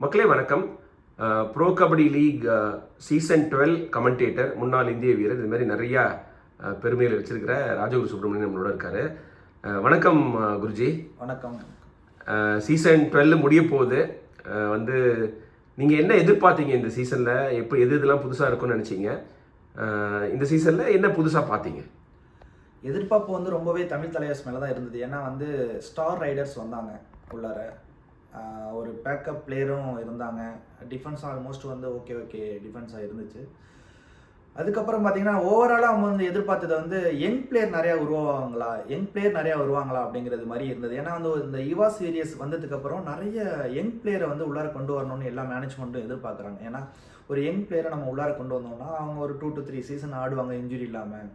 மக்களே வணக்கம். Pro kabaddi league season 12 commentator, முன்னாள் இந்திய வீரர், இது மாதிரி நிறையா பெருமைகளை வச்சிருக்கிற ராஜகுரு சுப்ரமணியன் நம்மளோட இருக்காரு. வணக்கம் குருஜி. வணக்கம். சீசன் 12 முடிய போகுது. வந்து நீங்கள் என்ன எதிர்பார்த்தீங்க இந்த சீசனில்? எப்போ இதெல்லாம் புதுசாக இருக்கும்னு நினச்சிங்க? இந்த சீசனில் என்ன புதுசாக பார்த்தீங்க? எதிர்பார்ப்பு ரொம்பவே தமிழ் தலைவர்ஸ் மேலே தான் இருந்தது. ஏன்னா ஸ்டார் ரைடர்ஸ் வந்தாங்க உள்ளார, ஒரு பேக்கப் பிளேயரும் இருந்தாங்க. டிஃபென்ஸ் ஆல்மோஸ்ட் ஓகே டிஃபென்ஸாக இருந்துச்சு. அதுக்கப்புறம் பார்த்தீங்கன்னா ஓவராலாக அவங்க எதிர்பார்த்தது யங் பிளேயர் நிறையா வருவாங்களா அப்படிங்கிறது மாதிரி இருந்தது. ஏன்னா இந்த யுவா சீரியஸ் வந்ததுக்கப்புறம் நிறைய யங் பிளேயரை உள்ளார கொண்டு வரணும்னு எல்லா மேனேஜ்மெண்ட்டும் எதிர்பார்க்குறாங்க. ஏன்னா ஒரு யங் பிளேயரை நம்ம உள்ளார கொண்டு வந்தோம்னா அவங்க ஒரு 2 to 3 சீசன் ஆடுவாங்க இன்ஜுரி இல்லாமல்.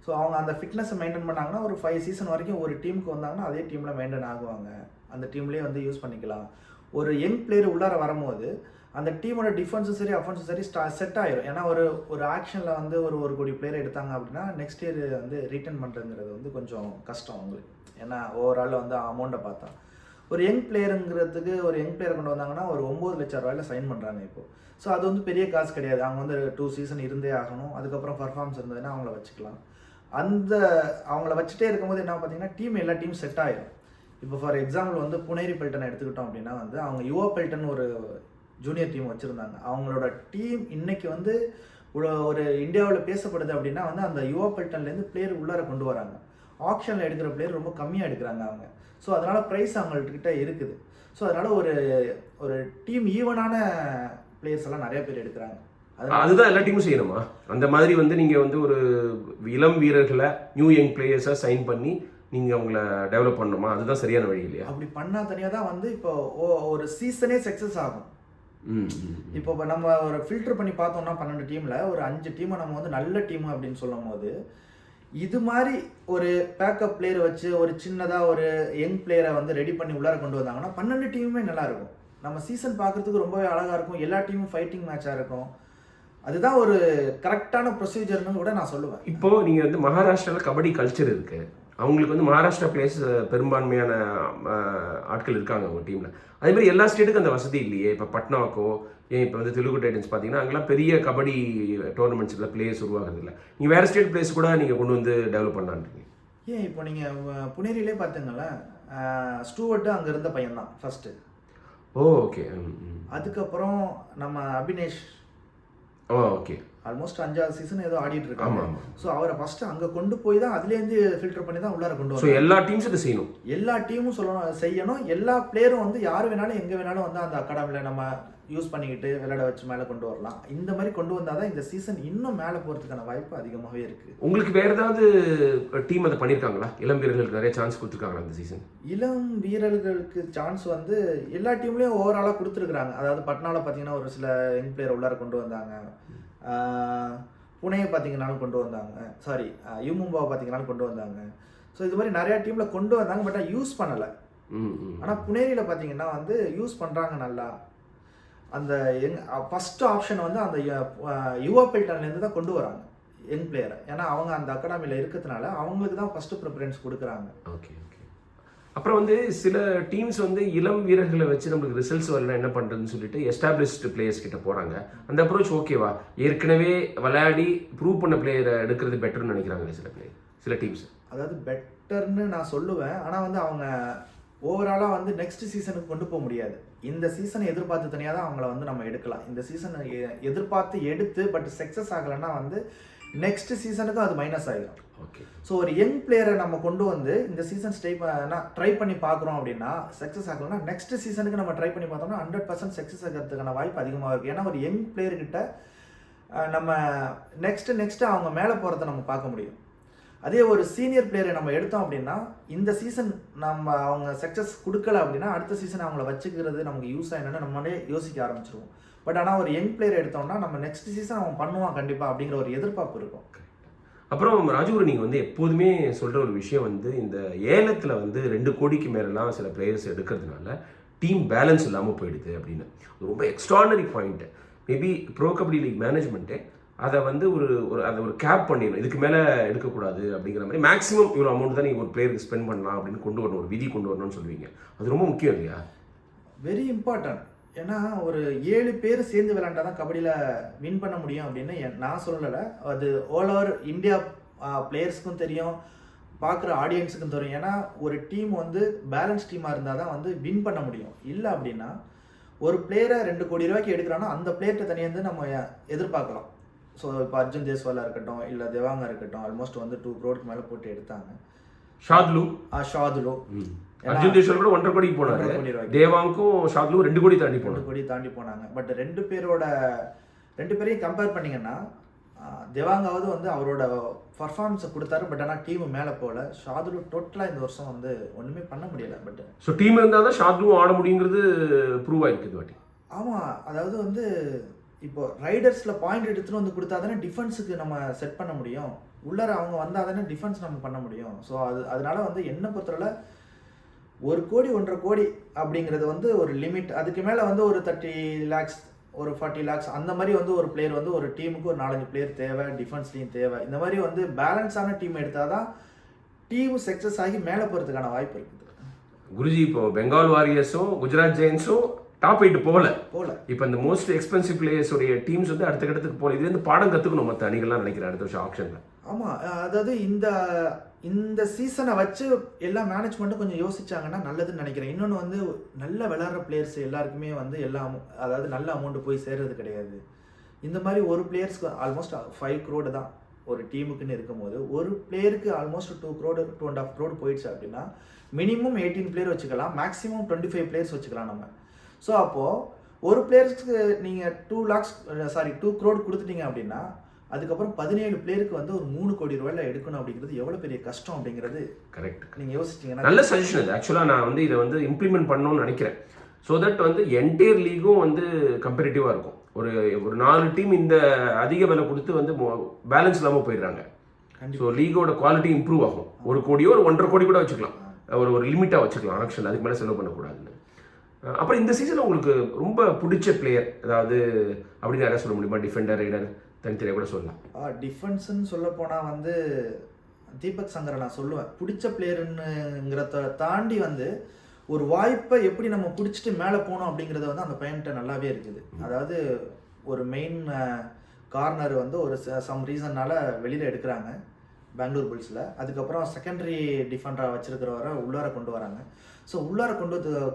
ஸோ அவங்க அந்த ஃபிட்னஸை மெயின்டைன் பண்ணாங்கன்னா ஒரு 5 சீசன் வரைக்கும் ஒரு டீமுக்கு வந்தாங்கன்னா அதே டீமில் மெயின்டைன் ஆகுவாங்க. அந்த டீம்லேயே யூஸ் பண்ணிக்கலாம். ஒரு யங் பிளேயர் உள்ளார வரும்போது அந்த டீமோட டிஃபென்ஸும் சரி அஃபென்ஸும் சரி செட் ஆயிரும். ஏன்னா ஒரு ஆக்ஷனில் ஒரு கோடி பிளேயர் எடுத்தாங்க அப்படின்னா நெக்ஸ்ட் இயர் ரிட்டர்ன் பண்ணுறதுங்கிறது கொஞ்சம் கஷ்டம் அவங்களுக்கு. ஏன்னா ஓவரால் அமௌண்ட்டை பார்த்தா ஒரு யங் பிளேயருங்கிறதுக்கு ஒரு யங் பிளேயர் கொண்டு வந்தாங்கன்னா ஒரு 9 லட்சம் ரூபாயில் சைன் பண்ணுறாங்க இப்போது. ஸோ அது பெரிய காசு கிடையாது. அவங்க 2 சீசன் இருந்தே ஆகணும். அதுக்கப்புறம் பர்ஃபார்மன்ஸ் இருந்ததுன்னா அவங்கள வச்சுக்கலாம். அவங்கள வச்சுட்டே இருக்கும்போது என்ன பார்த்தீங்கன்னா எல்லா டீம் செட் ஆயிடும். இப்போ ஃபார் எக்ஸாம்பிள் புனேரி பெல்டனை எடுத்துக்கிட்டோம் அப்படின்னா அவங்க யுவா பெல்டன் ஒரு ஜூனியர் டீம் வச்சுருந்தாங்க. அவங்களோட டீம் இன்னைக்கு ஒரு இந்தியாவில் பேசப்படுது அப்படின்னா அந்த யுவா பெல்டன்லேருந்து பிளேயர் உள்ளார கொண்டு வராங்க. ஆப்ஷனில் எடுக்கிற பிளேயர் ரொம்ப கம்மியாக எடுக்கிறாங்க அவங்க. ஸோ அதனால் ப்ரைஸ் அவங்கள்கிட்ட இருக்குது. ஸோ அதனால் ஒரு டீம் ஈவனான பிளேயர்ஸ் எல்லாம் நிறைய பேர் எடுக்கிறாங்க. அதுதான் எல்லா டீமும் செய்யணுமா? அந்த மாதிரி நீங்கள் ஒரு இளம் வீரர்களை நியூ யங் பிளேயர்ஸாக சைன் பண்ணி நீங்கள் அவங்கள டெவலப் பண்ணணுமா? அதுதான் சரியான வழி இல்லையா? அப்படி பண்ணால் தனியாக தான் இப்போ ஒரு சீசனே சக்ஸஸ் ஆகும். இப்போ நம்ம ஒரு ஃபில்டர் பண்ணி பார்த்தோம்னா 12 டீமில் ஒரு 5 டீமை நம்ம நல்ல டீம் அப்படின்னு சொல்லும் போது இது மாதிரி ஒரு பேக்கப் பிளேயரை வச்சு ஒரு சின்னதாக ஒரு யங் பிளேயரை ரெடி பண்ணி உள்ளார கொண்டு வந்தாங்கன்னா 12 டீமுமே நல்லாயிருக்கும். நம்ம சீசன் பார்க்குறதுக்கு ரொம்பவே அழகாக இருக்கும். எல்லா டீமும் ஃபைட்டிங் மேட்சாக இருக்கும். அதுதான் ஒரு கரெக்டான ப்ரொசீஜர்னு கூட நான் சொல்லுவேன். இப்போது நீங்கள் மகாராஷ்டிராவில் கபடி கல்ச்சர் இருக்குது. அவங்களுக்கு மகாராஷ்டிரா பிளேயர்ஸ் பெரும்பான்மையான ஆட்கள் இருக்காங்க அவங்க டீமில். அதேமாதிரி எல்லா ஸ்டேட்டுக்கும் அந்த வசதி இல்லையே. இப்போ பட்னாக்கோ இப்போ தெலுங்கு டைட்டன்ஸ் பார்த்தீங்கன்னா அங்கெல்லாம் பெரிய கபடி டோர்னமெண்ட்ஸில் பிளேயர்ஸ் உருவாகிறது இல்லை. நீங்கள் வேறு ஸ்டேட் பிளேயர்ஸ் கூட நீங்கள் கொண்டு டெவலப் பண்ணலான்றீங்க. இப்போ நீங்கள் புனேரியிலே பார்த்தீங்களேன், ஸ்டூவர்ட்டு அங்கே இருந்த பையன் தான் ஃபஸ்ட்டு. ஓகே. அதுக்கப்புறம் நம்ம அபினேஷ் ஓகே ஆல்மோஸ்ட் 5ஆவது சீசன் ஏதோ ஆடிட்டு இருக்காங்க. ஸோ அவரை ஃபர்ஸ்ட் அங்கே கொண்டு போய் தான் அதுலேருந்து ஃபில்டர் பண்ணி தான் உள்ளார கொண்டு வரும். எல்லா டீம்ஸும் இதை செய்யணும். எல்லா டீமும் செய்யணும். எல்லா பிளேயரும் யார் வேணாலும் எங்கே வேணாலும் அந்த அகாடமியில் நம்ம யூஸ் பண்ணிக்கிட்டு விளையாட வச்சு மேலே கொண்டு வரலாம். இந்த மாதிரி கொண்டு வந்தால் தான் இந்த சீசன் இன்னும் மேலே போகிறதுக்கான வாய்ப்பு அதிகமாகவே இருக்குது. உங்களுக்கு வேறு ஏதாவது டீம் அதை பண்ணியிருக்காங்களா? இளம் வீரர்களுக்கு நிறைய சான்ஸ் கொடுத்துருக்காங்களா இந்த சீசன்? இளம் வீரர்களுக்கு சான்ஸ் எல்லா டீம்லேயும் ஓவராலாக கொடுத்துருக்குறாங்க. அதாவது பட்னாவில் பார்த்தீங்கன்னா ஒரு சில யங் பிளேயர் உள்ளார கொண்டு வந்தாங்க. புனேயை பார்த்தீங்கன்னாலும் கொண்டு வந்தாங்க. யூமும்பாவை பார்த்தீங்கன்னாலும் கொண்டு வந்தாங்க. ஸோ இது மாதிரி நிறையா டீமில் கொண்டு வந்தாங்க. பட் யூஸ் பண்ணலை. ஆனால் புனேரியில் பார்த்தீங்கன்னா யூஸ் பண்ணுறாங்க நல்லா. அந்த ஃபஸ்ட் ஆப்ஷன் அந்த யுவா பெல்டன்லேருந்து தான் கொண்டு வராங்க யங் பிளேயரை. ஏன்னா அவங்க அந்த அகாடமியில் இருக்கிறதுனால அவங்களுக்கு தான் ஃபஸ்ட்டு ப்ரிஃபரன்ஸ் கொடுக்குறாங்க. ஓகே. அப்புறம் சில டீம்ஸ் இளம் வீரர்களை வச்சு நம்மளுக்கு ரிசல்ட்ஸ் வரலாம் என்ன பண்ணுறதுன்னு சொல்லிட்டு எஸ்டாப்ளிஷ்டு பிளேயர்ஸ் கிட்ட போகிறாங்க. அந்த அப்ரோச் ஓகேவா? ஏற்கனவே விளையாடி ப்ரூவ் பண்ண பிளேயரை எடுக்கிறது பெட்டர்னு நினைக்கிறாங்க சில டீம்ஸ். அதாவது பெட்டர்னு நான் சொல்லுவேன். ஆனால் அவங்க ஓவராலாக நெக்ஸ்ட் சீசனுக்கு கொண்டு போக முடியாது. இந்த சீசனை எதிர்பார்த்து தனியாக தான் அவங்கள நம்ம எடுக்கலாம். இந்த சீசனை எதிர்பார்த்து எடுத்து பட் சக்ஸஸ் ஆகலைன்னா நெக்ஸ்ட் சீசனுக்கும் அது மைனஸ் ஆகிடும். ஓகே. ஸோ ஒரு யங் பிளேயரை நம்ம கொண்டு இந்த சீசன் ட்ரை பண்ணி பார்க்குறோம் அப்படின்னா சக்ஸஸ் ஆகலைன்னா நெக்ஸ்ட் சீசனுக்கு நம்ம ட்ரை பண்ணி பார்த்தோம்னா 100% சக்ஸஸ் ஆகிறதுக்கான வாய்ப்பு அதிகமாக இருக்குது. ஏன்னா ஒரு யங் பிளேயர்கிட்ட நம்ம நெக்ஸ்ட்டு அவங்க மேலே போகிறத நம்ம பார்க்க முடியும். அதே ஒரு சீனியர் பிளேயரை நம்ம எடுத்தோம் அப்படின்னா இந்த சீசன் நம்ம அவங்க சக்ஸஸ் கொடுக்கல அப்படின்னா அடுத்த சீசன் அவங்கள வச்சுக்கிறது நமக்கு யூஸ் ஆகினு நம்மளே யோசிக்க ஆரம்பிச்சிருவோம். பட் ஆனால் ஒரு யங் பிளேயர் எடுத்தோம்னா நம்ம நெக்ஸ்ட் சீசன் அவன் பண்ணுவான் கண்டிப்பாக அப்படிங்கிற ஒரு எதிர்பார்ப்பு இருக்கும். அப்புறம் ராஜகுரு, நீங்கள் எப்போதுமே சொல்கிற ஒரு விஷயம் இந்த ஏலத்தில் 2 கோடிக்கு மேலாம் சில பிளேயர்ஸ் எடுக்கிறதுனால டீம் பேலன்ஸ் இல்லாமல் போயிடுது அப்படின்னு. ரொம்ப extraordinary point. Maybe pro kabaddi league மேனேஜ்மெண்ட்டே அதை ஒரு கேப் பண்ணிடணும். இதுக்கு மேலே எடுக்கக்கூடாது அப்படிங்கிற மாதிரி மேக்ஸிமம் இவ்வளோ அமௌண்ட் தான் நீங்கள் ஒரு பிளேயருக்கு ஸ்பெண்ட் பண்ணலாம் அப்படின்னு கொண்டு வரணும். ஒரு விதி கொண்டு வரணும்னு சொல்லுவீங்க. அது ரொம்ப முக்கியம் இல்லையா? Very important. ஏன்னா ஒரு 7 பேர் சேர்ந்து விளையாண்டா தான் கபடியில் வின் பண்ண முடியும் அப்படின்னு நான் சொல்லலை. அது ஆல் ஓவர் இந்தியா பிளேயர்ஸ்க்கும் தெரியும், பார்க்குற ஆடியன்ஸுக்கும் தெரியும். ஏன்னா ஒரு டீம் வந்து பேலன்ஸ் டீமாக இருந்தால் தான் வந்து வின் பண்ண முடியும். இல்லை அப்படின்னா ஒரு பிளேயரை 2 கோடி ரூபாய்க்கு எடுக்கிறான்னா அந்த பிளேயர்கிட்ட தனியாக நம்ம எதிர்பார்க்கலாம். ஸோ இப்போ அர்ஜுன் தேஸ்வாலா இருக்கட்டும், இல்லை தேவாங்கா இருக்கட்டும், ஆல்மோஸ்ட் வந்து 2 crore மேலே போட்டு எடுத்தாங்க. ஷாத்லு அர்ஜுன் தேஸ்வால் கூட 1.5 கோடிக்கு போனாரு. தேவாங்கும் ஷாத்லு 2 கோடி தாண்டி போனாங்க. 2 கோடி தாண்டி போனாங்க. பட் 2 பேரையும் கம்பேர் பண்ணீங்கன்னா தேவாங்காவது வந்து அவரோட பர்ஃபார்மன்ஸை கொடுத்தாரு. பட் ஆனால் டீம் மேலே போகல. ஷாதுலு டோட்டலாக இந்த வருஷம் வந்து ஒன்றுமே பண்ண முடியல. பட் ஸோ டீம் இருந்தால் தான் ஷாத்லுவும் ஆட முடியுங்கிறது ப்ரூவ் ஆயிருக்கு வாட்டி. ஆமாம், அதாவது வந்து இப்போ ரைடர்ஸில் பாயிண்ட் எடுத்துகிட்டு வந்து கொடுத்தா தானே டிஃபென்ஸுக்கு நம்ம செட் பண்ண முடியும். உள்ளார அவங்க வந்தால் தானே டிஃபென்ஸ் நம்ம பண்ண முடியும். ஸோ அதனால வந்து என்ன பொறுத்தவரை 1 கோடி 1.5 கோடி அப்படிங்கிறது வந்து ஒரு லிமிட். அதுக்கு மேலே வந்து ஒரு 30 lakhs ஒரு 40 lakhs அந்த மாதிரி வந்து ஒரு பிளேயர் வந்து ஒரு டீமுக்கு ஒரு 4-5 பிளேயர் தேவை, டிஃபென்ஸ்லையும் தேவை. இந்த மாதிரி வந்து பேலன்ஸான டீம் எடுத்தால் தான் டீம் சக்ஸஸ் ஆகி மேலே போகிறதுக்கான வாய்ப்பு இருக்குது. குருஜி, இப்போ பெங்கால் வாரியர்ஸும் குஜராத் ஜெயின்ஸும் டாப் 8 போகல. இப்போ இந்த மோஸ்ட் எக்ஸ்பென்சிவ் பிளேயர்ஸோடைய டீம்ஸ் வந்து அடுத்த கட்டத்துக்கு போகல. இது வந்து பாடம் கற்றுக்கணும் மற்ற அணிகள்லாம் நினைக்கிறேன் அடுத்த வருஷம் ஆப்ஷனில். ஆமாம், அதாவது இந்த சீசனை வச்சு எல்லா மேனேஜ்மெண்ட்டும் கொஞ்சம் யோசிச்சாங்கன்னா நல்லதுன்னு நினைக்கிறேன். இன்னொன்று வந்து நல்ல விளையாடுற பிளேயர்ஸ் எல்லாருக்குமே வந்து அதாவது நல்ல அமௌண்ட் போய் சேர்றது கிடையாது. இந்த மாதிரி ஒரு பிளேயர்ஸ்க்கு ஆல்மோஸ்ட் 5 crore தான் ஒரு டீமுக்குன்னு இருக்கும்போது, ஒரு பிளேயருக்கு ஆல்மோஸ்ட் 2 crore 2.5 crore போயிடுச்சு அப்படின்னா மினிமம் 18 பிளேயர் வச்சுக்கலாம், மேக்ஸிமம் 25 பிளேயர்ஸ் வச்சுக்கலாம் நம்ம. ஸோ அப்போது ஒரு பிளேயர்ஸ்க்கு நீங்கள் 2 crore கொடுத்துட்டீங்க அப்படின்னா அதுக்கப்புறம் 17 பிளேயருக்கு வந்து ஒரு 3 கோடி ரூபாயில எடுக்கணும் அப்படிங்கிறது எவ்வளோ பெரிய கஷ்டம் அப்படிங்கிறது கரெக்ட். நீங்கள் யோசிச்சிங்கன்னா நல்ல சஜஷன் இது. ஆக்சுவலாக நான் வந்து இதை வந்து இம்ப்ளிமெண்ட் பண்ணணும்னு நினைக்கிறேன். ஸோ தட் வந்து என்டையர் லீகும் வந்து கம்பேரிட்டிவாக இருக்கும். ஒரு 4 டீம் இந்த அதிக விலை கொடுத்து வந்து பேலன்ஸ் இல்லாமல் போயிடுறாங்க. ஸோ லீகோட குவாலிட்டி இம்ப்ரூவ் ஆகும். 1 கோடியோ ஒரு 1.5 கோடி கூட வச்சுக்கலாம், ஒரு லிமிட்டாக வச்சுக்கலாம் ஆக்ஷன், அதுக்கு மேலே செலவு பண்ணக்கூடாதுன்னு. அப்புறம் இந்த சீசனில் உங்களுக்கு ரொம்ப பிடிச்ச பிளேயர் ஏதாவது அப்படின்னு யாராவது சொல்ல முடியுமா? டிஃபெண்டர், ரைடர் தனித்தனியாக கூட சொல்லலாம். டிஃபென்ஸ்ன்னு சொல்ல போனால் வந்து தீபக் சங்கரை நான் சொல்லுவேன். பிடிச்ச பிளேயருங்கிறத தாண்டி வந்து ஒரு வாய்ப்பை எப்படி நம்ம பிடிச்சிட்டு மேலே போகணும் அப்படிங்கிறது வந்து அந்த பையன்கிட்ட நல்லாவே இருக்குது. அதாவது ஒரு மெயின் கார்னர் வந்து ஒரு சம் ரீசன்னால வெளியில் எடுக்கிறாங்க பெங்களூர் புல்ஸில். அதுக்கப்புறம் செகண்டரி டிஃபெண்டராக வச்சிருக்கிறவரை உள்ளார கொண்டு வராங்க. ஸோ உள்ளார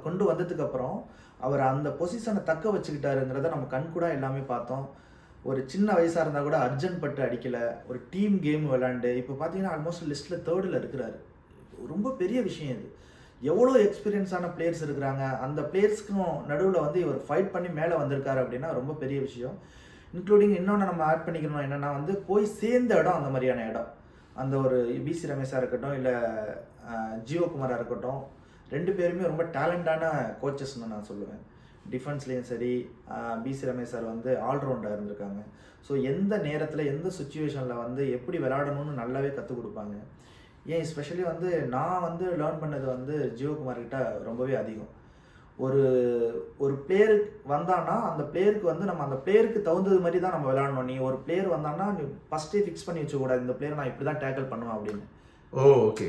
கொண்டு வந்ததுக்கப்புறம் அவர் அந்த பொசிஷனை தக்க வச்சுக்கிட்டாருங்கிறத நம்ம கண்கூட எல்லாமே பார்த்தோம். ஒரு சின்ன வயசாக இருந்தால் கூட அர்ஜென்ட் பட்டு அடிக்கலை, ஒரு டீம் கேம் விளாண்டு இப்போ பார்த்தீங்கன்னா ஆல்மோஸ்ட் லிஸ்ட்டில் 3rd இருக்கிறாரு. ரொம்ப பெரிய விஷயம் இது. எவ்வளோ எக்ஸ்பீரியன்ஸான பிளேயர்ஸ் இருக்கிறாங்க, அந்த பிளேயர்ஸ்க்கும் நடுவில் வந்து இவர் ஃபைட் பண்ணி மேலே வந்திருக்காரு அப்படின்னா ரொம்ப பெரிய விஷயம். இன்க்ளூடிங் இன்னொன்று நம்ம ஆட் பண்ணிக்கணும் என்னென்னா வந்து போய் சேர்ந்த இடம் அந்த மாதிரியான இடம். அந்த ஒரு பிசி ரமேஷாக இருக்கட்டும், இல்லை ஜியோகுமாராக இருக்கட்டும், 2 பேருமே ரொம்ப டேலண்டான கோச்சஸ்ன்னு நான் சொல்லுவேன். டிஃபென்ஸ்லேயும் சரி, பிசி ரமேஷ் சார் வந்து ஆல்ரவுண்டாக இருந்திருக்காங்க. ஸோ எந்த நேரத்தில் எந்த சுச்சுவேஷனில் வந்து எப்படி விளையாடணும்னு நல்லாவே கற்றுக் கொடுப்பாங்க. ஏன் எஸ்பெஷலி வந்து நான் வந்து லேர்ன் பண்ணது வந்து ஜியோகுமார்கிட்ட ரொம்பவே அதிகம். ஒரு பிளேயருக்கு வந்தான்னா அந்த பிளேயருக்கு வந்து நம்ம அந்த பிளேயருக்கு தகுந்தது மாதிரி தான் நம்ம விளையாடணும். நீ ஒரு பிளேயர் வந்தான்னா நீ ஃபஸ்ட்டே ஃபிக்ஸ் பண்ணி வச்சுக்கூடாது, இந்த பிளேயர் நான் இப்படி தான் டேக்கிள் பண்ணுவேன் அப்படின்னு. ஓகே.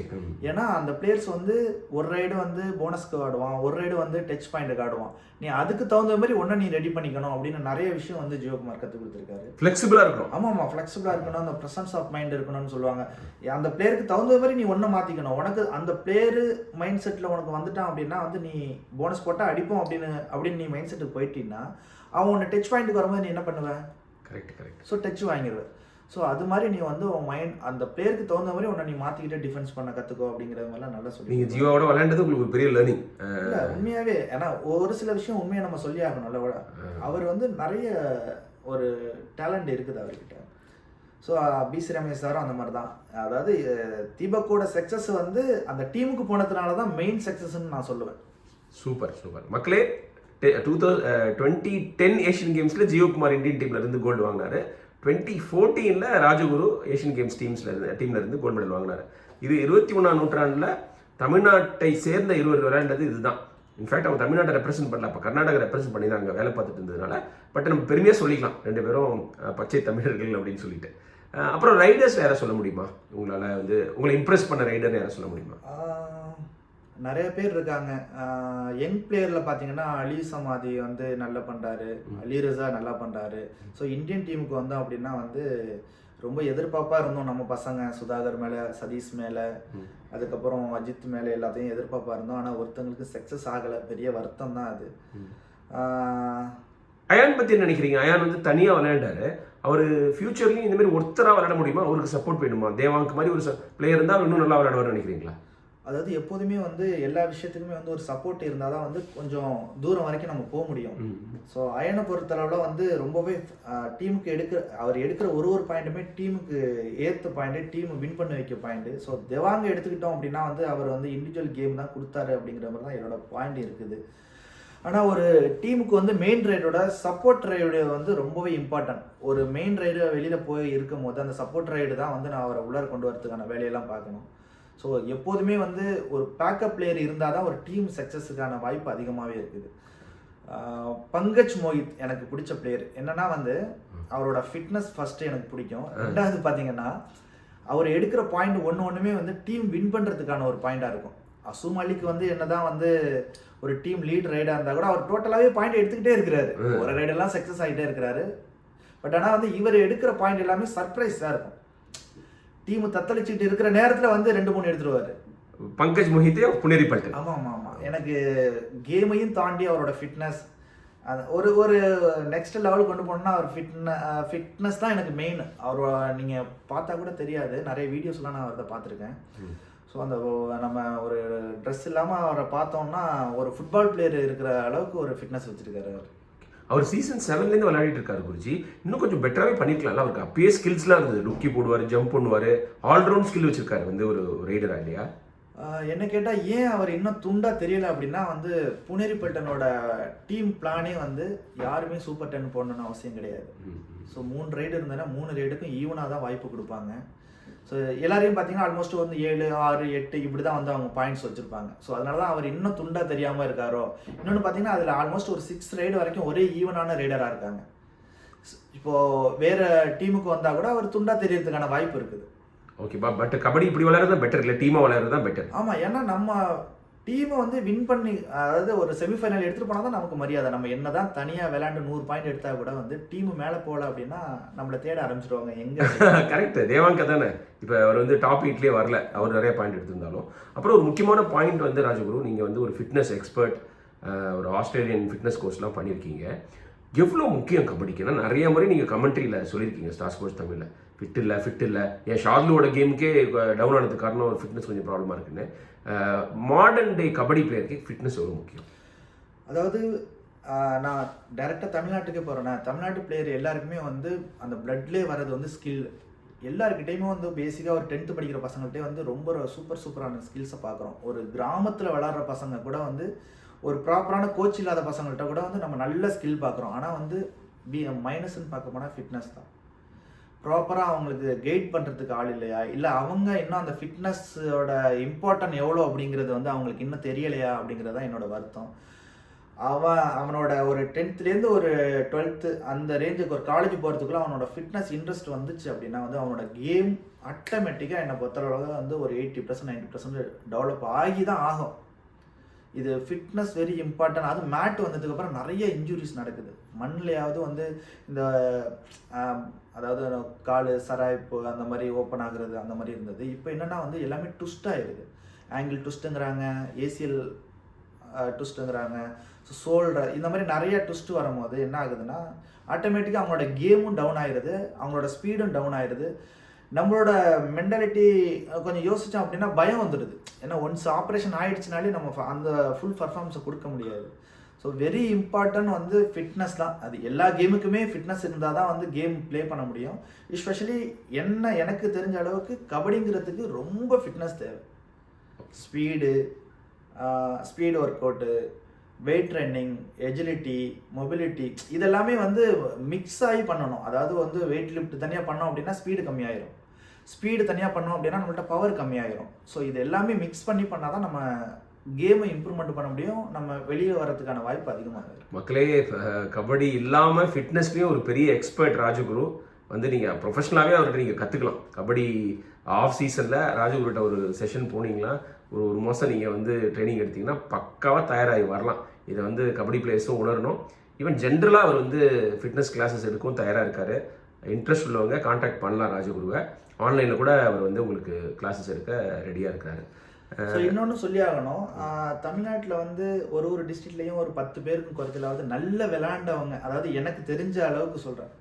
ஏன்னா அந்த பிளேயர்ஸ் வந்து ஒரு ரைடு வந்து போனஸ்க்கு ஆடுவான், ஒரு ரைடு வந்து டச் பாயிண்ட்டுக்கு ஆடுவான். நீ அதுக்கு தகுந்த மாதிரி ஒன்றை நீ ரெடி பண்ணிக்கணும் அப்படின்னு நிறைய விஷயம் வந்து ஜியோகுமார் கற்றுக் கொடுத்துருக்காரு. ஃப்ளெக்சிபிளாக இருக்கணும். ஆமாம், ஃப்ளெக்சிபிளாக இருக்கணும், அந்த ப்ரெசன்ஸ் ஆஃப் மைண்ட் இருக்கணும்னு சொல்லுவாங்க. அந்த பிளேயருக்கு தகுந்த மாதிரி நீ ஒன்றை மாற்றிக்கணும். உனக்கு அந்த பிளேயரு மைண்ட் செட்டில் உனக்கு வந்துட்டான் அப்படின்னா வந்து நீ போனஸ் போட்டால் அடிப்போம் அப்படின்னு நீ மைண்ட் செட்டுக்கு போயிட்டீங்கன்னா அவன் உன்னை டச் பாயிண்ட்டுக்கு வரும்போது நீ என்ன பண்ணுவேன்? கரெக்ட். ஸோ டச் வாங்கிடுவேன். ஸோ அது மாதிரி நீ வந்து உன் மைண்ட் அந்த பிளேயருக்கு தகுந்த மாதிரி உன்னை நீ மாற்றிக்கிட்டே டிஃபென்ஸ் பண்ண கற்றுக்கோ அப்படிங்கிறது மாதிரிலாம் நல்லா சொல்லி. நீங்கள் ஜியோவோட விளையாண்டது உங்களுக்கு ஒரு பெரிய லேர்னிங். இல்லை உண்மையாகவே, ஏன்னா ஒரு சில விஷயம் உண்மையாக நம்ம சொல்லி ஆகணும்ல. அவர் வந்து நிறைய ஒரு டேலண்ட் இருக்குது அவர்கிட்ட. ஸோ பிசி ரமேஷ் சாரும் அந்த மாதிரி தான். அதாவது தீபக்கோட சக்ஸஸ் வந்து அந்த டீமுக்கு போனதுனால தான் மெயின் சக்ஸஸ்ன்னு நான் சொல்லுவேன். சூப்பர். மக்களே, 2010 ஏஷியன் கேம்ஸில் ஜியோகுமார் இந்தியன் டீமில் இருந்து கோல்டு வாங்கினார். 2014 ராஜகுரு ஏஷியன் கேம்ஸ் டீம்ல இருந்து கோல்டு மெடல் வாங்கினார். இது 21ஆம் நூற்றாண்டில் தமிழ்நாட்டை சேர்ந்த 20 விளையாண்டது இதுதான். இன்ஃபேக்ட் அவங்க தமிழ்நாட்டை ரெப்ரசென்ட் பண்ணல, அப்போ கர்நாடகா ரெப்ரசென்ட் பண்ணி தான் அங்கே வேலை பார்த்துட்டு இருந்ததுனால. பட் நம்ம பெருமையாக சொல்லிக்கலாம் 2 பேரும் பச்சை தமிழர்கள் அப்படின்னு சொல்லிட்டு. அப்புறம் ரைடர்ஸ் யாரை சொல்ல முடியுமா? உங்களால் வந்து உங்களை இம்ப்ரெஸ் பண்ண ரைடர் யாரை சொல்ல முடியுமா? நிறைய பேர் இருக்காங்க. யங் பிளேயரில் பார்த்தீங்கன்னா அலி சமாதி வந்து நல்லா பண்ணுறாரு, அலி ரஸா நல்லா பண்ணுறாரு. ஸோ இந்தியன் டீமுக்கு வந்தோம் அப்படின்னா வந்து ரொம்ப எதிர்பார்ப்பாக இருந்தோம் நம்ம பசங்க. சுதாகர் மேலே, சதீஷ் மேலே, அதுக்கப்புறம் அஜித் மேலே எல்லாத்தையும் எதிர்பார்ப்பாக இருந்தோம். ஆனால் ஒருத்தங்களுக்கு சக்ஸஸ் ஆகலை. பெரிய வருத்தம் தான் அது. அயான் பற்றி என்ன நினைக்கிறீங்க? அயான் வந்து தனியாக விளையாண்டாரு. அவர் ஃபியூச்சர்லையும் இந்த மாதிரி ஒருத்தராக விளையாட முடியுமா? அவருக்கு சப்போர்ட் வேணுமா? தேவாங்க் மாதிரி ஒரு பிளேயர் இருந்தால் அவர் இன்னும் நல்லா விளையாடுவார்னு நினைக்கிறீங்களா? அதாவது எப்போதுமே வந்து எல்லா விஷயத்துக்குமே வந்து ஒரு சப்போர்ட் இருந்தால் தான் வந்து கொஞ்சம் தூரம் வரைக்கும் நம்ம போக முடியும். ஸோ அயனை பொறுத்தளவில் வந்து ரொம்பவே டீமுக்கு அவர் எடுக்கிற ஒரு பாயிண்ட்டுமே டீமுக்கு ஏற்ற பாயிண்ட்டு, டீம் வின் பண்ண வைக்க பாயிண்ட்டு. ஸோ தேவாங்க எடுத்துக்கிட்டோம் அப்படின்னா வந்து அவர் வந்து இண்டிவிஜுவல் கேம் தான் கொடுத்தாரு அப்படிங்கிற மாதிரி தான் என்னோட பாயிண்ட் இருக்குது. ஆனால் ஒரு டீமுக்கு வந்து மெயின் ரைடோட சப்போர்ட் ரைடு வந்து ரொம்பவே இம்பார்ட்டன்ட். ஒரு மெயின் ரைடு வெளியில் போய் இருக்கும் போது அந்த சப்போர்ட் ரைடு தான் வந்து நான் அவரை உள்ளார கொண்டு வரதுக்கான வேலையெல்லாம் பார்க்கணும். ஸோ எப்போதுமே வந்து ஒரு பேக்கப் பிளேயர் இருந்தால் தான் ஒரு டீம் சக்ஸஸுக்கான வாய்ப்பு அதிகமாகவே இருக்குது. பங்கஜ் மோஹித் எனக்கு பிடிச்ச பிளேயர். என்னன்னா வந்து அவரோட ஃபிட்னஸ் ஃபஸ்ட்டு எனக்கு பிடிக்கும். ரெண்டாவது பார்த்தீங்கன்னா அவர் எடுக்கிற பாயிண்ட் ஒன்றுமே வந்து டீம் வின் பண்ணுறதுக்கான ஒரு பாயிண்டாக இருக்கும். அசூம் அலிக்கு வந்து என்னதான் வந்து ஒரு டீம் லீட் ரைடாக இருந்தால் கூட அவர் டோட்டலாகவே பாயிண்ட் எடுத்துக்கிட்டே இருக்கிறாரு. ஒரு ரைடெல்லாம் சக்ஸஸ் ஆகிட்டே இருக்கிறாரு. பட் ஆனால் வந்து இவர் எடுக்கிற பாயிண்ட் எல்லாமே சர்ப்ரைஸாக இருக்கும். டீம் தத்தளிச்சுட்டு இருக்கிற நேரத்தில் வந்து 2-3 எடுத்துருவாரு. பங்கஜ் மோஹித்தே புனேரி பல்டன். ஆமாம். எனக்கு கேமையும் தாண்டி அவரோட ஃபிட்னஸ் ஒரு ஒரு நெக்ஸ்ட் லெவல் கொண்டு போனோம்னா அவர் ஃபிட்னஸ் தான் எனக்கு மெயின். அவரோட நீங்கள் பார்த்தா கூட தெரியாது, நிறைய வீடியோஸ்லாம் நான் அவரை பார்த்துருக்கேன். ஸோ அந்த நம்ம ஒரு ட்ரெஸ் இல்லாமல் அவரை பார்த்தோம்னா ஒரு ஃபுட்பால் பிளேயர் இருக்கிற அளவுக்கு ஒரு ஃபிட்னஸ் வச்சுருக்காரு அவர். அவர் சீசன் 7லேருந்து விளையாடிட்டு இருக்காரு குருஜி. இன்னும் கொஞ்சம் பெட்டராகவே பண்ணிக்கலாம்ல. அவருக்கு அப்பயே ஸ்கில்ஸ்லாம் இருந்தது. லுக்கி போடுவார், ஜம்ப் பண்ணுவார், ஆல்ரவுண்ட் ஸ்கில் வச்சிருக்காரு வந்து ஒரு ரைடரா இல்லையா? என்ன கேட்டால் ஏன் அவர் இன்னும் துண்டாக தெரியல அப்படின்னா வந்து புனேரி பல்டனோட டீம் பிளானே வந்து யாருமே சூப்பர் 10 போடணும்னு அவசியம் கிடையாது. ஸோ 3 ரைடு இருந்ததுன்னா 3 ரைடுக்கும் ஈவனாக தான் வாய்ப்பு கொடுப்பாங்க. ஸோ எல்லாரையும் பார்த்தீங்கன்னா ஆல்மோஸ்ட் வந்து 7, 6, 8 இப்படி தான் வந்து அவங்க பாயிண்ட்ஸ் வச்சுருப்பாங்க. ஸோ அதனால தான் அவர் இன்னும் துண்டாக தெரியாமல் இருக்காரோ. இன்னொன்று பார்த்தீங்கன்னா அதில் ஆல்மோஸ்ட் ஒரு 6 ரைடு வரைக்கும் ஒரே ஈவனான ரைடராக இருக்காங்க. இப்போது வேறு டீமுக்கு வந்தால் கூட அவர் துண்டாக தெரியறதுக்கான வாய்ப்பு இருக்குது. ஓகேப்பா. பட் கபடி இப்படி விளையாடுறது தான் பெட்டர் இல்லை, டீமாக விளையாடுறது தான் பெட்டர். ஆமாம், ஏன்னா நம்ம டீமை வந்து வின் பண்ணி, அதாவது ஒரு செமிஃபைனல் எடுத்துகிட்டு போனால் தான் நமக்கு மரியாதை. நம்ம என்ன தான் தனியாக விளையாண்டு 100 பாயிண்ட் எடுத்தால் கூட வந்து டீம் மேலே போகல அப்படின்னா நம்மளை தேட ஆரம்பிச்சிடுவாங்க எங்கே. கரெக்ட். தேவாங்க தானே இப்போ அவர் வந்து டாப் 8லேயே வரல, அவர் நிறைய பாயிண்ட் எடுத்திருந்தாலும். அப்புறம் ஒரு முக்கியமான பாயிண்ட் வந்து ராஜகுரு, நீங்கள் வந்து ஒரு ஃபிட்னஸ் எக்ஸ்பர்ட், ஒரு ஆஸ்திரேலியன் ஃபிட்னஸ் கோர்ஸ்லாம் பண்ணியிருக்கீங்க. எவ்வளோ முக்கியம் கபடிக்கு? ஏன்னா நிறைய முறை நீங்கள் கமெண்ட்ரியில் சொல்லியிருக்கீங்க ஸ்டார் ஸ்போர்ட்ஸ் தமிழில், ஃபிட் இல்லை. என் ஷார்லுவோட கேமுக்கே டவுன் ஆனதுக்கு காரணம் ஒரு ஃபிட்னஸ் கொஞ்சம் ப்ராப்ளமாக இருக்குன்னு. மாடர்ன் டே கபடி பிளேயருக்கு ஃபிட்னஸ் எவ்வளோ முக்கியம்? அதாவது நான் டைரெக்டாக தமிழ்நாட்டுக்கே போகிறேன்னா, தமிழ்நாட்டு பிளேயர் எல்லாருக்குமே வந்து அந்த பிளட்லேயே வர்றது வந்து ஸ்கில். எல்லாருக்கிட்டையுமே வந்து பேசிக்காக ஒரு 10th படிக்கிற பசங்கள்கிட்டே வந்து ரொம்ப சூப்பரான ஸ்கில்ஸை பார்க்குறோம். ஒரு கிராமத்தில் விளாட்ற பசங்க கூட வந்து ஒரு ப்ராப்பரான கோச் இல்லாத பசங்கள்கிட்ட கூட வந்து நம்ம நல்ல ஸ்கில் பார்க்குறோம். ஆனால் வந்து மைனஸ்ன்னு பார்க்க போனால் ஃபிட்னஸ் தான். ப்ராப்பராக அவங்களுக்கு கைட் பண்ணுறதுக்கு ஆள் இல்லையா, இல்லை அவங்க இன்னும் அந்த ஃபிட்னஸோட இம்பார்ட்டன்ட் எவ்வளோ அப்படிங்கிறது வந்து அவங்களுக்கு இன்னும் தெரியலையா அப்படிங்கிறது தான் என்னோட வருத்தம். அவனோட ஒரு 10th ஒரு 12th அந்த ரேஞ்சுக்கு ஒரு காலேஜ் போகிறதுக்குள்ள அவனோட ஃபிட்னஸ் இன்ட்ரெஸ்ட் வந்துச்சு அப்படின்னா வந்து அவனோட கேம் ஆட்டோமேட்டிக்காக என்னை பொறுத்தளவு வந்து ஒரு 80% 90% டெவலப் ஆகி தான் ஆகும். இது ஃபிட்னஸ் வெரி இம்பார்ட்டன்ட். அது மேட் வந்ததுக்கப்புறம் நிறைய இன்ஜுரிஸ் நடக்குது. மண்ணிலையாவது வந்து இந்த அதாவது கால் சராய்ப்பு அந்த மாதிரி ஓப்பன் ஆகுறது அந்த மாதிரி இருந்தது. இப்போ என்னென்னா வந்து எல்லாமே ட்விஸ்ட் ஆகிடுது. ஆங்கிள் ட்விஸ்ட்டுங்கிறாங்க, ஏசிஎல் ட்விஸ்ட்டுங்கிறாங்க, ஷோல்டர், இந்த மாதிரி நிறைய ட்விஸ்ட் வரும்போது என்ன ஆகுதுன்னா ஆட்டோமேட்டிக்காக அவங்களோட கேமும் டவுன் ஆகிடுது, அவங்களோட ஸ்பீடும் டவுன் ஆகிடுது. நம்மளோட மென்டாலிட்டி கொஞ்சம் யோசித்தோம் அப்படின்னா பயம் வந்துடுது. ஏன்னா ஒன்ஸ் ஆப்ரேஷன் ஆகிடுச்சுனாலே நம்ம அந்த ஃபுல் பர்ஃபார்மன்ஸை கொடுக்க முடியாது. ஸோ வெரி இம்பார்ட்டன்ட் வந்து ஃபிட்னஸ் தான். அது எல்லா கேமுக்குமே ஃபிட்னஸ் இருந்தால் தான் வந்து கேம் ப்ளே பண்ண முடியும். எஸ்பெஷலி எனக்கு தெரிஞ்ச அளவுக்கு கபடிங்கிறதுக்கு ரொம்ப ஃபிட்னஸ் தேவை. Speed workout, weight running, agility, mobility, இதெல்லாமே வந்து மிக்ஸ் ஆகி பண்ணணும். அதாவது வந்து வெயிட் லிஃப்ட் தனியாக பண்ணோம் அப்படின்னா ஸ்பீடு கம்மியாயிரும், ஸ்பீடு தனியாக பண்ணோம் அப்படின்னா நம்மள்ட்ட பவர் கம்மியாயிரும். ஸோ இது எல்லாமே மிக்ஸ் பண்ணி பண்ணால் தான் நம்ம கேமை இம்ப்ரூவ்மெண்ட் பண்ண முடியும், நம்ம வெளியே வரதுக்கான வாய்ப்பு அதிகமாக இருக்குது. மக்களே, கபடி இல்லாமல் ஃபிட்னஸ்லேயும் ஒரு பெரிய எக்ஸ்பர்ட் ராஜகுரு வந்து நீங்கள் ப்ரொஃபஷனலாகவே அவர்கிட்ட நீங்கள் கற்றுக்கலாம். கபடி ஆஃப் சீசனில் ராஜகுருட்ட ஒரு செஷன் போனீங்களா ஒரு மாதம் நீங்கள் வந்து ட்ரைனிங் எடுத்தீங்கன்னா பக்காவாக தயாராகி வரலாம். இதை வந்து கபடி பிளேயர்ஸும் உணரணும். ஈவன் ஜென்ரலாக அவர் வந்து ஃபிட்னஸ் கிளாஸஸ் எடுக்கவும் தயாராக இருக்கார். இன்ட்ரெஸ்ட் உள்ளவங்க கான்டாக்ட் பண்ணலாம் ராஜகுருவை. ஆன்லைனில் கூட அவர் வந்து உங்களுக்கு கிளாஸஸ் எடுக்க ரெடியாக இருக்காரு. ஸோ இன்னொன்று சொல்லி ஆகணும், தமிழ்நாட்டில் வந்து ஒரு டிஸ்ட்ரிக்ட்லேயும் ஒரு 10 பேருக்கு குறைச்சலாவது நல்ல விளையாண்டவங்க, அதாவது எனக்கு தெரிஞ்ச அளவுக்கு சொல்கிறேன்,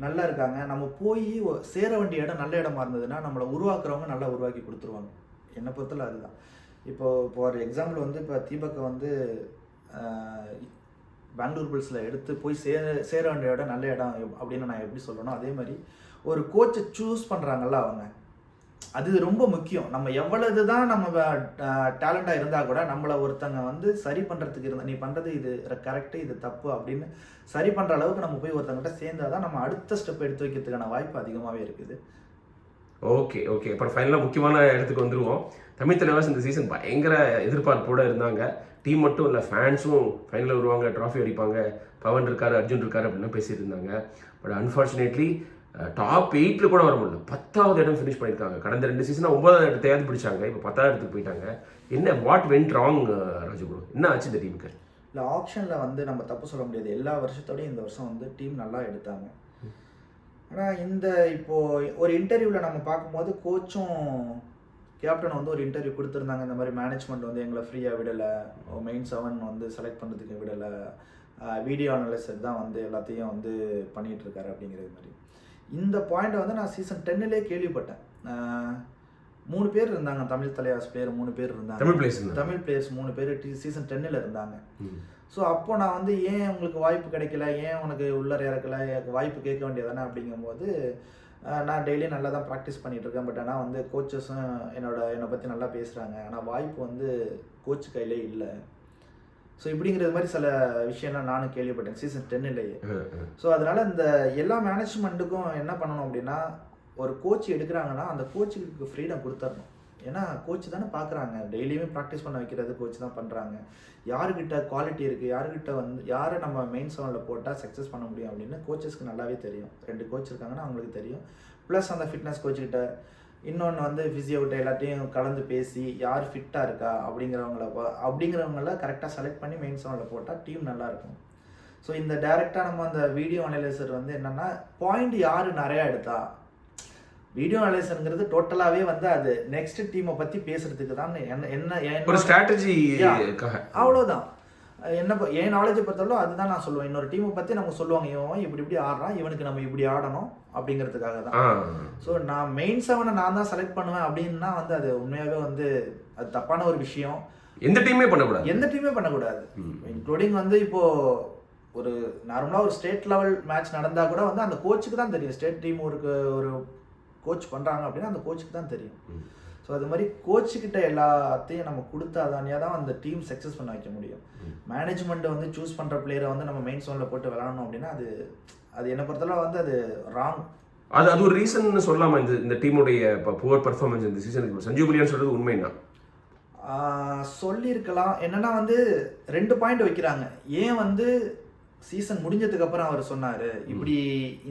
நல்லா இருக்காங்க. நம்ம போய் சேர வேண்டிய இடம் நல்ல இடமா இருந்ததுன்னா நம்மளை உருவாக்குறவங்க நல்லா உருவாக்கி கொடுத்துருவாங்க. என்னை பொறுத்தல அதுதான். இப்போ ஒரு எக்ஸாம்பிள் வந்து இப்போ தீபக்கை வந்து பெங்களூர் புல்ஸில் எடுத்து போய் சேர வேண்டிய இடம் நல்ல இடம் அப்படின்னு நான் எப்படி சொல்லணும், அதே மாதிரி ஒரு கோச்சை சூஸ் பண்ணுறாங்கல்ல அவங்க, அது ரொம்ப முக்கியம். நம்ம எவ்வளவு தான் நம்ம டேலண்டாக இருந்தால் கூட நம்மளை ஒருத்தங்க வந்து சரி பண்ணுறதுக்கு இருந்தால் நீ பண்ணுறது இது கரெக்டு இது தப்பு அப்படின்னு சரி பண்ணுற அளவுக்கு நம்ம போய் ஒருத்தங்கிட்ட சேர்ந்தால் தான் நம்ம அடுத்த ஸ்டெப் எடுத்து வைக்கிறதுக்கான வாய்ப்பு அதிகமாகவே இருக்குது. ஓகே ஓகே அப்புறம் ஃபைனலாக முக்கியமான இடத்துக்கு வந்துடுவோம். தமிழ் தலைவாஸ் இந்த சீசன் பயங்கர எதிர்பார்ப்போடு இருந்தாங்க. டீம் மட்டும் இல்லை, ஃபேன்ஸும் ஃபைனலில் வருவாங்க, ட்ராஃபி அடிப்பாங்க, பவன் இருக்காரு, அர்ஜுன் இருக்காரு அப்படின்னு பேசிட்டு இருந்தாங்க. பட் அன்ஃபார்ச்சுனேட்லி டாப் 8 கூட வர முடியல. 10வது இடம் ஃபினிஷ் பண்ணியிருக்காங்க. கடந்த 2 சீசனாக 9வது இடத்தையாவது பிடிச்சாங்க, இப்போ 10வது இடத்துக்கு போயிட்டாங்க. என்ன வாட் வென்ட் ராங் ராஜகுரு, என்ன ஆச்சு இந்த டீமுக்கு? இல்லை, ஆப்ஷனில் வந்து நம்ம தப்பு சொல்ல முடியாது. எல்லா வருஷத்தோடையும் இந்த வருஷம் வந்து டீம் நல்லா எடுத்தாங்க. ஆனால் இப்போது ஒரு இன்டர்வியூவில் நம்ம பார்க்கும்போது கோச்சும் கேப்டன் வந்து ஒரு இன்டர்வியூ கொடுத்துருந்தாங்க. இந்த மாதிரி மேனேஜ்மெண்ட் வந்து எங்களை ஃப்ரீயாக விடலை, மெயின் 7 வந்து செலக்ட் பண்ணுறதுக்கு விடலை, வீடியோ அனலிசிஸ் தான் வந்து எல்லாத்தையும் வந்து பண்ணிகிட்ருக்காரு அப்படிங்கிறது மாதிரி. இந்த பாயிண்ட்டை வந்து நான் சீசன் 10லே கேள்விப்பட்டேன். 3 பேர் இருந்தாங்க, தமிழ் தலைவாஸ் பிளேயர் 3 பேர் இருந்தாங்க, தமிழ் பிளேயர்ஸ் 3 பேர் சீசன் 10ல் இருந்தாங்க. ஸோ அப்போ நான் வந்து ஏன் உங்களுக்கு வாய்ப்பு கிடைக்கல, ஏன் உனக்கு உள்ளே இறக்கல, வாய்ப்பு கேட்க வேண்டியதானே அப்படிங்கும்போது, நான் டெய்லி நல்லா தான் ப்ராக்டிஸ் பண்ணிகிட்ருக்கேன், பட் ஆனால் வந்து கோச்சஸும் என்னை பற்றி நல்லா பேசுகிறாங்க, ஆனால் வாய்ப்பு வந்து கோச் கையிலே இல்லை. ஸோ இப்படிங்கிறது மாதிரி சில விஷயம்லாம் நானும் கேள்விப்பட்டேன் சீசன் 10லேயே. ஸோ அதனால் இந்த எல்லா மேனேஜ்மெண்ட்டுக்கும் என்ன பண்ணணும் அப்படின்னா, ஒரு கோச் எடுக்கிறாங்கன்னா அந்த கோச்சுக்கு ஃப்ரீடம் கொடுத்துடணும். ஏன்னா கோச் தானே பார்க்குறாங்க, டெய்லியுமே ப்ராக்டிஸ் பண்ண வைக்கிறது கோச் தான் பண்ணுறாங்க. யாருக்கிட்ட குவாலிட்டி இருக்குது, யாருக்கிட்ட வந்து யாரை நம்ம மெயின் 7ல் போட்டால் சக்ஸஸ் பண்ண முடியும் அப்படின்னு கோச்சஸ்க்கு நல்லாவே தெரியும். 2 கோச் இருக்காங்கன்னா அவங்களுக்கு தெரியும். ப்ளஸ் அந்த ஃபிட்னஸ் கோச்சுக்கிட்ட இன்னொன்று வந்து ஃபிசியோகிட்ட எல்லாத்தையும் கலந்து பேசி யார் ஃபிட்டாக இருக்கா அப்படிங்கிறவங்கள கரெக்டாக செலக்ட் பண்ணி மெயின் 7ல் போட்டால் டீம் நல்லாயிருக்கும். ஸோ இந்த டைரெக்டாக நம்ம அந்த வீடியோ அனலைசர் வந்து என்னென்னா பாயிண்ட் யார் நிறையா எடுத்தா, வீடியோ அனலைசருங்கிறது டோட்டலாகவே வந்து அது நெக்ஸ்ட் டீமை பற்றி பேசுறதுக்கு தான் ஒரு ஸ்ட்ராட்டஜி, அவ்வளோதான். என் நாலேஜை பொறுத்தவரை அதுதான் நான் சொல்லுவேன். இன்னொரு டீமை பற்றி நம்ம சொல்லுவாங்க, இவன் இப்படி ஆடுறான், இவனுக்கு நம்ம இப்படி ஆடணும் அப்படிங்கிறதுக்காக தான். ஸோ நான் மெயின் 7 நான் தான் செலக்ட் பண்ணுவேன் அப்படின்னா வந்து அது உண்மையாகவே வந்து அது தப்பான ஒரு விஷயம். எந்த டீமே பண்ணக்கூடாது. இன்க்ளூடிங் வந்து இப்போது ஒரு நார்மலாக ஒரு ஸ்டேட் லெவல் மேட்ச் நடந்தால் கூட வந்து அந்த கோச்சுக்கு தான் தெரியும். ஸ்டேட் டீம் ஒரு கோச் பண்ணுறாங்க அப்படின்னா அந்த கோச்சுக்கு தான் தெரியும். ஸோ அது மாதிரி கோச்சுக்கிட்ட எல்லாத்தையும் நம்ம கொடுத்தாதானியாக தான் அந்த டீம் சக்ஸஸ் பண்ண வைக்க முடியும். மேனேஜ்மெண்ட்டை வந்து சூஸ் பண்ணுற பிளேயரை வந்து நம்ம மெயின் 7ல் போட்டு விளாடணும் அப்படின்னா அது என்னை பொறுத்தளவு வந்து அது ராங். அது ஒரு ரீசன் சொல்லலாமா இந்த டீமுடைய புவர் பர்ஃபார்மன்ஸ் இந்த சீசனுக்கு? சஞ்சீவ் புலியான் சொல்கிறது உண்மைன்னா சொல்லியிருக்கலாம். என்னென்னா வந்து 2 பாயிண்ட் வைக்கிறாங்க. ஏன் வந்து சீசன் முடிஞ்சதுக்கு அப்புறம் அவர் சொன்னார், இப்படி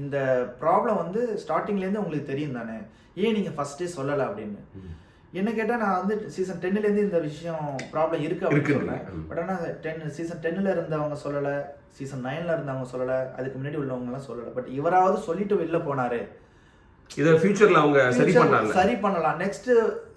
இந்த ப்ராப்ளம் வந்து ஸ்டார்டிங்லேருந்து உங்களுக்கு தெரியும் தானே, ஏன் நீங்கள் ஃபஸ்ட்டே சொல்லலை அப்படின்னு. என்ன கேட்டால் நான் வந்து சீசன் 10லேருந்து இந்த விஷயம் ப்ராப்ளம் இருக்குது அப்படின்னு சொன்னேன். பட் ஆனால் சீசன் 10ல் இருந்தவங்க சொல்லலை, சீசன் 9ல் இருந்தவங்க சொல்லலை, அதுக்கு முன்னாடி உள்ளவங்கலாம் சொல்லலை. பட் இவராவது சொல்லிட்டு வெளில போனார், இதை ஃபியூச்சரில் அவங்க சரி பண்ணலாம். நெக்ஸ்ட்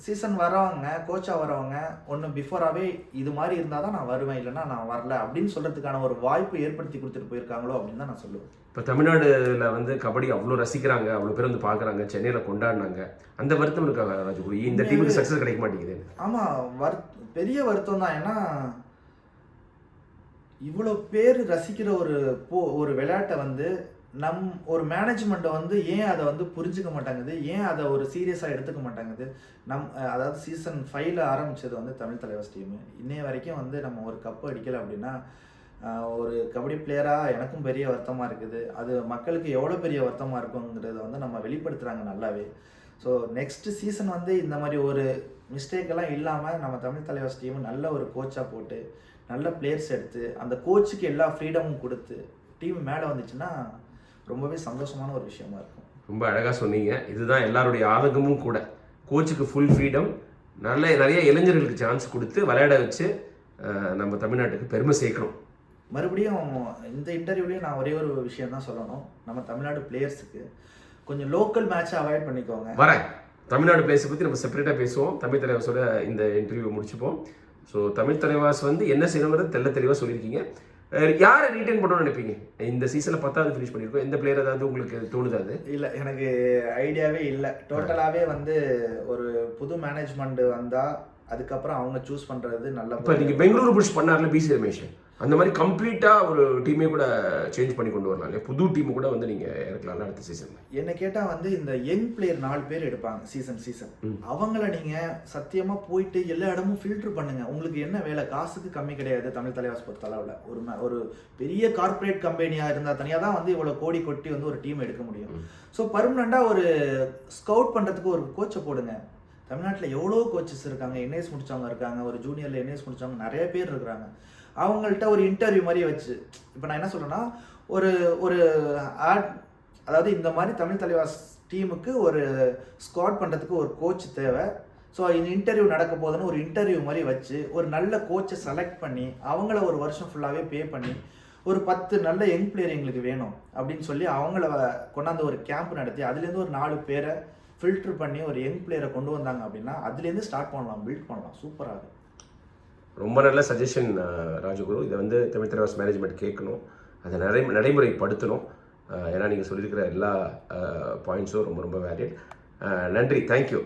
சீசன் வரவங்க கோச்சாக வரவங்க ஒன்று பிஃபோராகவே இது மாதிரி இருந்தால் தான் நான் வருவேன், இல்லைன்னா நான் வரல அப்படின்னு சொல்கிறதுக்கான ஒரு வாய்ப்பு ஏற்படுத்தி கொடுத்துட்டு போயிருக்காங்களோ அப்படின்னு தான் நான் சொல்லுவேன். இப்போ தமிழ்நாடுல வந்து கபடி அவ்வளோ ரசிக்கிறாங்க, அவ்வளோ பேர் வந்து பார்க்குறாங்க, சென்னையில் கொண்டாடினாங்க, அந்த வருத்தம் இருக்காங்க ராஜகுரு, இந்த டீமுக்கு சக்ஸஸ் கிடைக்க மாட்டேங்குது. ஆமாம், பெரிய வருத்தம் தான். ஏன்னா இவ்வளோ பேர் ரசிக்கிற ஒரு விளையாட்டை வந்து ஒரு மேனேஜ்மெண்ட்டை வந்து ஏன் அதை வந்து புரிஞ்சுக்க மாட்டாங்குது, ஏன் அதை ஒரு சீரியஸாக எடுத்துக்க மாட்டாங்குது. அதாவது சீசன் 5ல் ஆரம்பித்தது வந்து தமிழ் தலைவாஸ் டீமு, இன்னைய வரைக்கும் வந்து நம்ம ஒரு கப்பு அடிக்கலை அப்படின்னா ஒரு கபடி பிளேயராக எனக்கும் பெரிய வருத்தமாக இருக்குது. அது மக்களுக்கு எவ்வளோ பெரிய வருத்தமாக இருக்குங்கிறத வந்து நம்ம வெளிப்படுத்துகிறாங்க நல்லாவே. ஸோ நெக்ஸ்ட் சீசன் வந்து இந்த மாதிரி ஒரு மிஸ்டேக்கெல்லாம் இல்லாமல் நம்ம தமிழ் தலைவாஸ் டீமு நல்ல ஒரு கோச்சாக போட்டு நல்ல பிளேயர்ஸ் எடுத்து அந்த கோச்சுக்கு எல்லா ஃப்ரீடமும் கொடுத்து டீம் மேலே வந்துச்சுன்னா ரொம்பவே சந்தோஷமான ஒரு விஷயமா இருக்கும். ரொம்ப அழகாக சொன்னீங்க. இதுதான் எல்லாருடைய ஆதங்கமும் கூட. கோச்சுக்கு ஃபுல் ஃப்ரீடம், நிறைய இளைஞர்களுக்கு சான்ஸ் கொடுத்து விளையாட வச்சு நம்ம தமிழ்நாட்டுக்கு பெருமை சேர்க்கணும். மறுபடியும் இந்த இன்டர்வியூலேயும் நான் ஒரே ஒரு விஷயம் தான் சொல்லணும். நம்ம தமிழ்நாடு பிளேயர்ஸுக்கு கொஞ்சம் லோக்கல் மேட்சை அவாய்ட் பண்ணிக்கோங்க. வரேன், தமிழ்நாடு பிளேயர்ஸை பற்றி நம்ம செப்பரேட்டாக பேசுவோம். தமிழ் தலைவாஸோட இந்த இன்டர்வியூ முடிச்சுப்போம். ஸோ தமிழ் தலைவாஸ் வந்து என்ன செய்யணுங்கிறது தெளிவாக சொல்லியிருக்கீங்க. யாரை ரீட்டைன் பண்ணணும்னு நினைப்பீங்க? இந்த சீசனில் 10வது ஃபினிஷ் பண்ணியிருக்கோம். எந்த பிளேயர் ஏதாவது உங்களுக்கு தோணுது? அது இல்லை, எனக்கு ஐடியாவே இல்லை. டோட்டலாகவே வந்து ஒரு புது மேனேஜ்மெண்ட் வந்தால் அதுக்கப்புறம் அவங்க சூஸ் பண்ணுறது நல்ல. இப்போ நீங்கள் பெங்களூரு புஷ் பண்ணார்ல பிசி ரமேஷ், அந்த மாதிரி கம்ப்ளீட்டாக ஒரு டீமே கூட சேஞ்ச் பண்ணி கொண்டு வரலாம் இல்லையா? புது டீம் கூட வந்து நீங்கள் இறக்கலாம்ல அடுத்த சீசன். என்ன கேட்டால் வந்து இந்த யங் பிளேயர் 4 பேர் எடுப்பாங்க சீசன் அவங்கள நீங்கள் சத்தியமாக போயிட்டு எல்லா இடமும் ஃபில்டர் பண்ணுங்க. உங்களுக்கு என்ன வேலை? காசுக்கு கம்மி கிடையாது தமிழ் தலைவாஸ் பொறுத்தளவில். ஒரு பெரிய கார்பரேட் கம்பெனியாக இருந்தால் தனியாக தான் வந்து இவ்வளோ கோடி கொட்டி வந்து ஒரு டீம் எடுக்க முடியும். ஸோ பர்மனெண்ட்டாக ஒரு ஸ்கவுட் பண்ணுறதுக்கு ஒரு கோச்சை போடுங்க. தமிழ்நாட்டில் எவ்வளோ கோச்சஸ் இருக்காங்க, என்ஐஎஸ் முடித்தவங்க இருக்காங்க, ஒரு ஜூனியரில் என்ஐஎஸ் முடித்தவங்க நிறைய பேர் இருக்கிறாங்க. அவங்கள்ட்ட ஒரு இன்டர்வியூ மாதிரி வச்சு, இப்போ நான் என்ன சொல்கிறேன்னா, ஒரு ஒரு ஆட், அதாவது இந்த மாதிரி தமிழ் தலைவாஸ் டீமுக்கு ஒரு ஸ்குவாட் பண்ணுறதுக்கு ஒரு கோச் தேவை. ஸோ இந்த இன்டர்வியூ நடக்க போதுன்னு ஒரு இன்டர்வியூ மாதிரி வச்சு ஒரு நல்ல கோச்சை செலக்ட் பண்ணி அவங்கள ஒரு வருஷம் ஃபுல்லாகவே பே பண்ணி ஒரு 10 நல்ல யங் பிளேயர் எங்களுக்கு வேணும் அப்படின்னு சொல்லி அவங்கள கொண்டாந்து ஒரு கேம்ப் நடத்தி அதுலேருந்து ஒரு 4 பேரை ஃபில்டர் பண்ணி ஒரு யங் பிளேயரை கொண்டு வந்தாங்க அப்படின்னா அதுலேருந்து ஸ்டார்ட் பண்ணலாம், பில்ட் பண்ணலாம். சூப்பராக இருக்கும். ரொம்ப நல்ல சஜஷன் ராஜகுரு. இதை வந்து தமிழ் தலைவாஸ் மேனேஜ்மெண்ட் கேட்கணும், அதை நடைமுறைப்படுத்தணும். ஏன்னா நீங்கள் சொல்லியிருக்கிற எல்லா பாயிண்ட்ஸும் ரொம்ப ரொம்ப வேலிட். நன்றி, தேங்க்யூ.